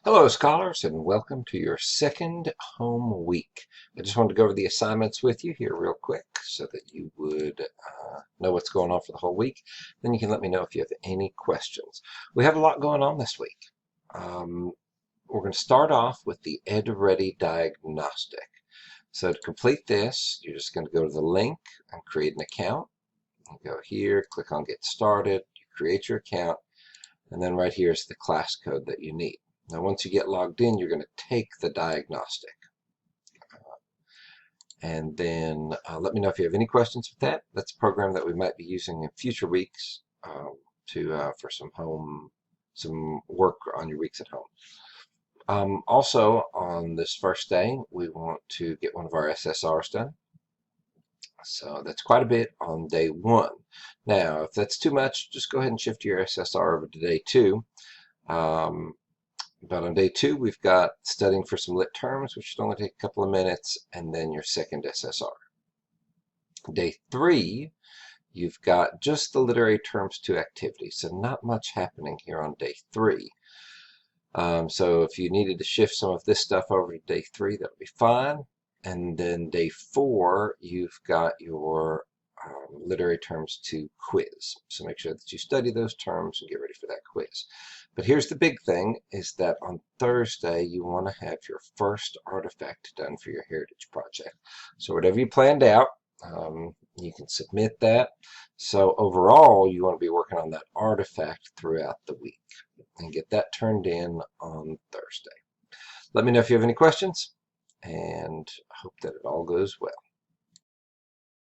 Hello, scholars, and welcome to your second home week. I just wanted to go over the assignments with you here real quick so that you would know what's going on for the whole week. Then you can let me know if you have any questions. We have a lot going on this week. We're going to start off with the EdReady Diagnostic. So to complete this, you're just going to go to the link and create an account. You go here, click on Get Started, you create your account, and then right here is the class code that you need. Now, once you get logged in, you're going to take the diagnostic. And then let me know if you have any questions with that. That's a program that we might be using in future weeks for some work on your weeks at home. Also, on this first day, we want to get one of our SSRs done. So that's quite a bit on day one. Now, if that's too much, just go ahead and shift your SSR over to day two. But on day two, we've got studying for some lit terms, which should only take a couple of minutes, and then your second SSR. Day three, you've got just the literary terms 2 activity, so not much happening here on day three. So if you needed to shift some of this stuff over to day three, that'll be fine. And then day four, you've got your literary terms 2 quiz. So make sure that you study those terms and get ready for that quiz. But here's the big thing, is that on Thursday, you want to have your first artifact done for your heritage project. So whatever you planned out, you can submit that. So overall, you want to be working on that artifact throughout the week and get that turned in on Thursday. Let me know if you have any questions, and I hope that it all goes well.